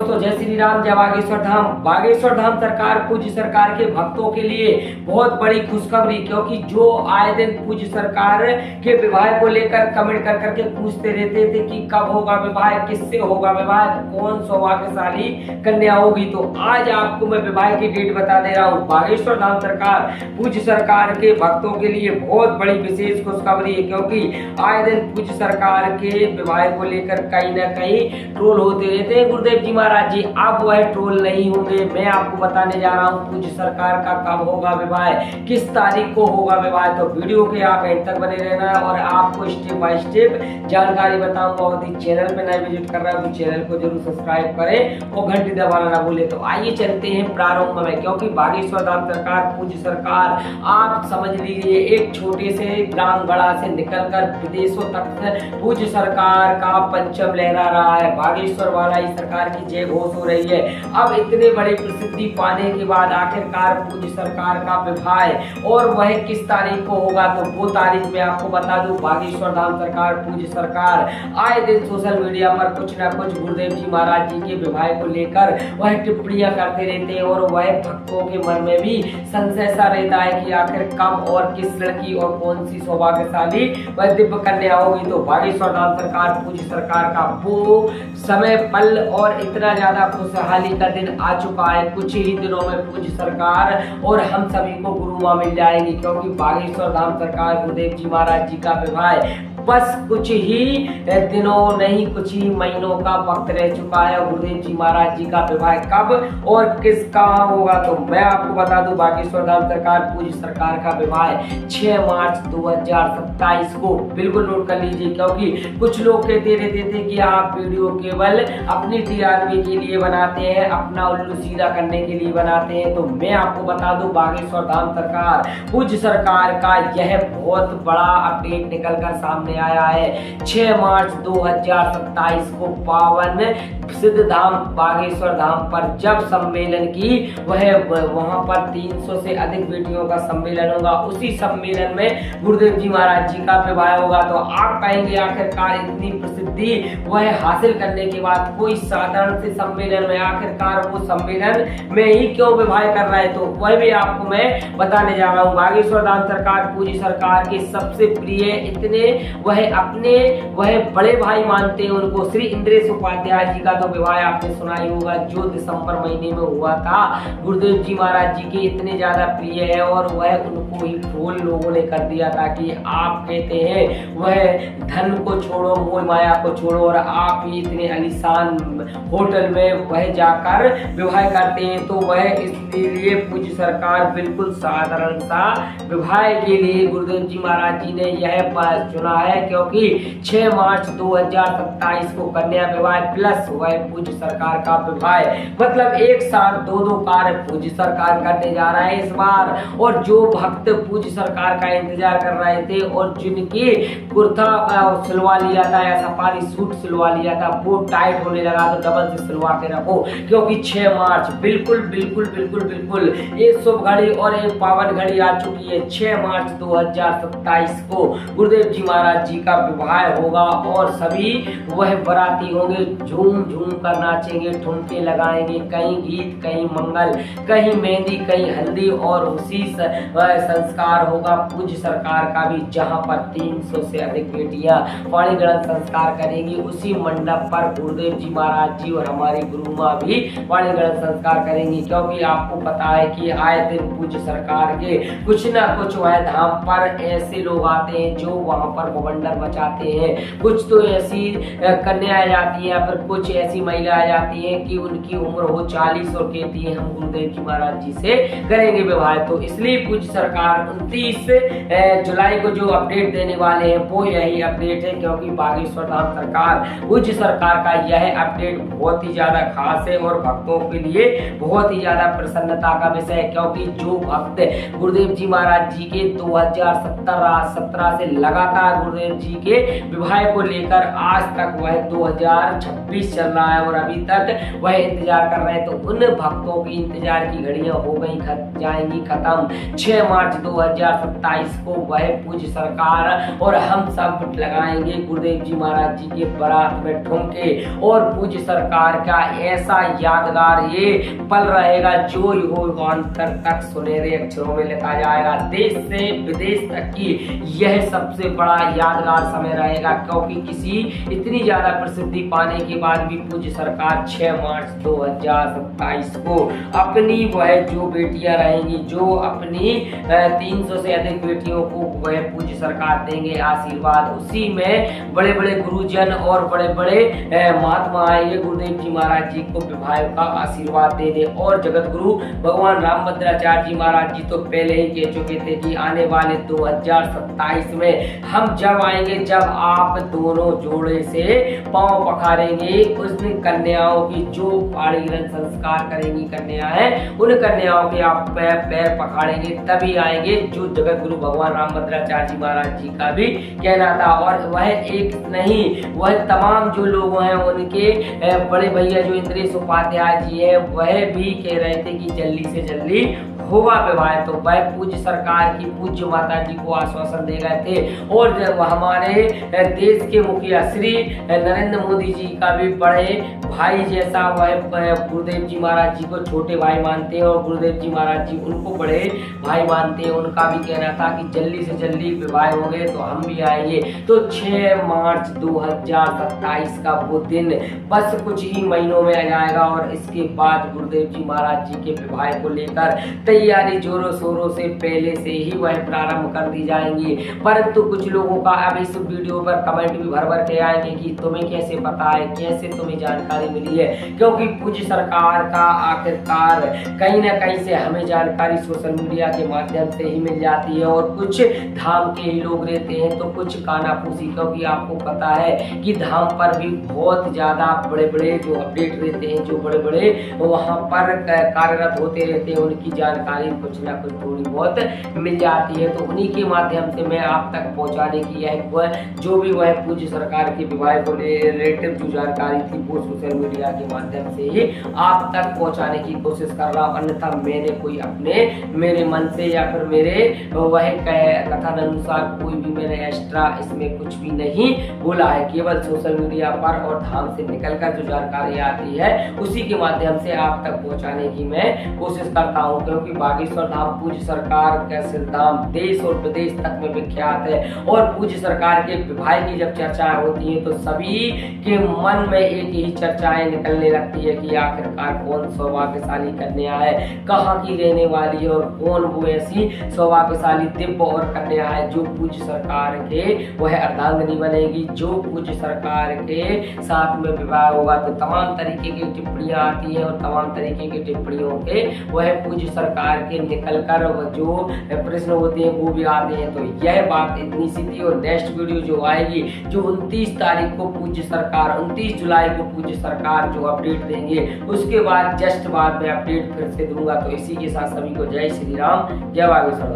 दोस्तों, जय श्री राम, जय बागेश्वर धाम। बागेश्वर धाम सरकार पूज्य सरकार के भक्तों के लिए बहुत बड़ी खुशखबरी, क्योंकि जो आए दिन पूज्य सरकार के विवाह को लेकर कमेंट कर करके पूछते रहते थे कि कब होगा विवाह, किससे होगा विवाह, कौन सौभाग्यशाली कन्या होगी। तो आज आपको मैं विवाह की डेट बता दे रहा हूँ। बागेश्वर धाम सरकार पूज्य सरकार के भक्तों के लिए बहुत बड़ी विशेष खुशखबरी है, क्योंकि आए दिन पूज्य सरकार के विवाह को लेकर कहीं ना कहीं ट्रोल होते रहते हैं गुरुदेव जी महाराज जी। अब वह ट्रोल नहीं होंगे। मैं आपको बताने जा रहा हूँ पूज्य सरकार का कब होगा विवाह, किस तारीख को होगा विवाह। तो वीडियो के आप एंड तक बने रहना और आपको स्टेप बाय स्टेप जानकारी बताऊंगा। और यदि चैनल पे नए विजिट कर रहा है तो चैनल को जरूर सब्सक्राइब करें और घंटी दबाना ना भूले। तो आइए चलते हैं प्रारंभ में, क्योंकि बागेश्वर धाम सरकार पूज्य सरकार आप समझ लीजिए एक छोटे से ग्राम गढ़ा से निकलकर विदेशों तक पूज्य सरकार का पंचम लहरा रहा है। बागेश्वर वाला ही सरकार की जय घोष हो रही है। अब इतने बड़ी प्रसिद्धि पाने के बाद आखिरकार पूज्य सरकार का विवाह और वह किस तारीख को होगा, तो वो तारीख मैं आपको बता दूं। बागेश्वर धाम सरकार पूज्य सरकार आए दिन सोशल मीडिया पर कुछ ना कुछ गुरुदेव जी महाराज जी के विवाह को लेकर वह टिप्पणियां करते रहते हैं और वह भक्तों के मन में भी संशय सा रहता है कि आखिर कब और किस लड़की और कौन सी सौभाग्यशाली वह दिव्य कन्या होगी। तो बागेश्वर धाम सरकार पूज्य सरकार का वो समय पल और इतना ज्यादा खुशहाली का दिन आ चुका है। कुछ ही दिनों में पूज्य सरकार और हम सभी को गुरु मां मिल जाएंगी, क्योंकि बागेश्वर धाम सरकार गुरुदेव जी महाराज जी का विवाह बस कुछ ही दिनों नहीं कुछ ही महीनों का वक्त रह चुका है। गुरुदेव जी महाराज जी का विवाह कब और किस कहाँ होगा, तो मैं आपको बता दूं। बागेश्वर धाम सरकार पूज्य सरकार का विवाह 6 मार्च 2027 को, बिल्कुल नोट कर लीजिए, क्योंकि कुछ लोग कहते रहते थे कि आप वीडियो केवल अपनी टीआरपी के लिए बनाते हैं, अपना उल्लू सीधा करने के लिए बनाते हैं। तो मैं आपको बता दूं बागेश्वर धाम सरकार पूज्य सरकार का यह बहुत बड़ा अपडेट निकल कर सामने आया है। 6 मार्च 2027 को पावन सिद्ध धाम बागेश्वर धाम पर जब सम्मेलन की वहां पर 300 से अधिक बेटियों का सम्मेलन होगा। उसी सम्मेलन में गुरुदेव जी महाराज जी का विवाह होगा। तो आप कहेंगे आखिरकार इतनी प्रसिद्धि वह हासिल करने के बाद कोई साधारण से सम्मेलन में आखिरकार वो सम्मेलन में ही क्यों विवाह कर रहा है, तो वह भी आपको मैं बताने जा रहा हूँ। बागेश्वर धाम सरकार पूज्य सरकार के सबसे प्रिय इतने वह बड़े भाई मानते हैं उनको, श्री इंद्रेश उपाध्याय जी का तो विवाह आपने सुना ही होगा, जो दिसंबर महीने में हुआ था। गुरुदेव जी महाराज जी के इतने ज्यादा प्रिय है और वह उनको ही ट्रोल लोगों ने कर दिया था कि आप कहते हैं वह धन को छोड़ो, मोह माया को छोड़ो और आप ही इतने आलीशान होटल में वह जाकर विवाह करते हैं। तो वह इसलिए पूज्य सरकार बिल्कुल साधारण सा विवाह के लिए गुरुदेव जी महाराज जी ने यह चुना है, क्योंकि 6 मार्च 2027 को कन्या विवाह प्लस वह पूज्य सरकार का विवाह, मतलब एक साथ दो कार्य पूज्य सरकार करने जा रहा है इस बार। और जो भक्त पूज्य सरकार का इंतजार कर रहे थे और जिनकी कुर्ता सिलवा लिया था या सफारी सूट सिलवा लिया था वो टाइट होने लगा, तो डबल से सिलवा के रखो, क्योंकि 6 मार्च बिल्कुल बिल्कुल बिल्कुल बिल्कुल एक शुभ घड़ी और एक पावन घड़ी आ चुकी है। 6 मार्च 2027 को गुरुदेव जी महाराज जी का विवाह होगा और सभी वह बराती होंगे, झूम झूम कर नाचेंगे, ठुमके लगाएंगे, कहीं गीत, कहीं मंगल, कहीं मेहंदी, कहीं हल्दी और उसी संस्कार होगा पूज्य सरकार का भी, जहां पर 300 से अधिक बेटियां वाणीग्रहण संस्कार करेंगी। उसी मंडप पर गुरुदेव जी महाराज जी और हमारी गुरु माँ भी वाणीग्रहण संस्कार करेंगी, क्योंकि आपको पता है कि आए दिन पूज्य सरकार के कुछ ना कुछ वह धाम पर ऐसे लोग आते हैं जो वहां पर बवंडर मचाते हैं। कुछ तो ऐसी कन्याएं जाती हैं, फिर कुछ ऐसी महिलाएं जाती हैं कि उनकी उम्र हो 40 और कहती है हम गुरुदेव जी महाराज जी से करेंगे विवाह। तो इसलिए पूज्य सरकार 29 जुलाई को जो अपडेट देने वाले हैं वो यही अपडेट है, क्योंकि बागेश्वर धाम सरकार पूज्य सरकार का यह अपडेट बहुत ही ज्यादा खास है और भक्तों के लिए बहुत ही ज्यादा प्रसन्नता का विषय है, क्योंकि जो भक्त गुरुदेव जी महाराज जी के 2017 से लगातार गुरुदेव जी के विवाह को लेकर आज तक वह 2026 चल रहा है और अभी तक वह इंतजार कर रहे हैं, तो उन भक्तों की इंतजार की घड़ियां हो गई जाएंगी खत्म। 6 मार्च 2027 को वह पूज्य सरकार और हम सब लगाएंगे गुरुदेव जी महाराज जी के बारात में ठुमके और पूज्य पूज्य सरकार का ऐसा यादगार ये पल रहेगा जो युगांतर तक सुनहरे अक्षरों में लिखा जाएगा। देश से विदेश तक की यह सबसे बड़ा यादगार समय रहेगा, क्योंकि किसी इतनी ज्यादा प्रसिद्धि पाने के बाद भी पूज्य सरकार 6 मार्च 2027 को अपनी वह जो बेटियां रहेंगी, जो अपनी 300 से अधिक बेटियों को वह पूज्य सरकार देंगे आशीर्वाद। उसी में बड़े बड़े गुरुजन और बड़े बड़े महात्मा आएंगे गुरुदेव जी महाराज जी को विवाह का आशीर्वाद देने। और जगत गुरु भगवान रामभद्राचार्य जी महाराज जी तो पहले ही कह चुके थे कि आने वाले 2027 में हम जब आएंगे, जब आप दोनों जोड़े से पांव पखारेंगे, उस कन्याओं की जो पाणी ग्रहण संस्कार करेंगी कन्या है, उन कन्याओं के आप पैर पखाड़ेंगे तभी आएंगे, जो जगत गुरु भगवान रामभद्राचार्य जी महाराज जी का भी कहना था। और वह एक नहीं, वह तमाम जो लोग हैं उनके बड़े भैया जो इंद्रेश उपाध्याय जी है, वह भी कह रहे थे कि जल्दी से जल्दी होगा विवाह। तो वह पूज्य सरकार की पूज्य माता जी को आश्वासन दे गए थे। और हमारे देश के मुखिया श्री नरेंद्र मोदी जी का भी बड़े भाई जैसा वह गुरुदेव जी महाराज जी को छोटे भाई मानते हैं और गुरुदेव जी महाराज जी उनको बड़े भाई मानते हैं। उनका भी कहना था कि जल्दी से जल्दी विवाह हो गए तो हम भी आएंगे। तो 6 मार्च 2027 का वो दिन बस कुछ ही महीनों में आ जाएगा और इसके बाद गुरुदेव जी महाराज जी के विवाह को लेकर तैयारी जोरों शोरों से पहले से ही वह प्रारंभ कर दी जाएंगी। परंतु कुछ लोगों का अब इस वीडियो पर कमेंट भी भर भर के आएंगे कि तुम्हें कैसे पता है, कैसे तुम्हें जानकारी मिली है, क्योंकि पूज्य सरकार का आखिरकार कहीं ना कहीं से हमें जानकारी सोशल मीडिया के माध्यम से ही मिल जाती है। और कुछ धाम के ही लोग रहते हैं तो कुछ कानाफूसी, क्योंकि आपको पता है कि धाम पर भी बहुत ज्यादा बड़े बड़े जो अपडेट रहते हैं, जो बड़े बड़े वहां पर कार्यरत होते रहते हैं, उनकी जानकारी कुछ ना कुछ थोड़ी बहुत मिल जाती है। तो उन्हीं के माध्यम से मैं आप तक पहुंचाने की यह जो भी वह पूज्य सरकार के विवाह को रिलेटेड जो जानकारी थी वो सोशल मीडिया के माध्यम से ही आप तक पहुंचाने की कोशिश कर रहा हूं। अन्यथा मैंने कोई मेरे मन से या फिर मेरे वह कथन अनुसार कोई भी मैंने एक्स्ट्रा इसमें कुछ भी नहीं बोला है। केवल सोशल मीडिया पर और धाम से निकलकर जो जानकारी आती है उसी के माध्यम से आप तक पहुंचाने की मैं कोशिश करता हूं, क्योंकि बागेश्वर धाम पूज्य सरकार का सिद्धांत देश और प्रदेश तक में विख्यात है। और पूज्य सरकार के विवाह की जब चर्चाएं होती हैं तो सभी के मन में एक ही चर्चाएं निकलने लगती है कि आखिरकार कौन सौभाग्यशाली कन्या है, कहाँ की रहने वाली है और कौन वो ऐसी सौभाग्यशाली दिव्य और कन्या है जो पूज्य सरकार के वह अर्धांगिनी बनेगी, जो पूज्य सरकार के साथ में विवाह होगा। तो तमाम तरीके की टिप्पणियां आती हैं और तमाम तरीके की टिप्पणियों के वह पूज्य सरकार के निकल कर जो प्रश्न होते हैं वो भी आते हैं। तो यह बात इतनी सी थी। और नेक्स्ट वीडियो जो आएगी जो 29 तारीख को पूज्य सरकार 29 जुलाई को पूज्य सरकार जो अपडेट देंगे उसके बाद जस्ट बाद में अपडेट फिर से दूंगा। तो इसी के साथ सभी को जय श्री राम, जय बागेश्वर।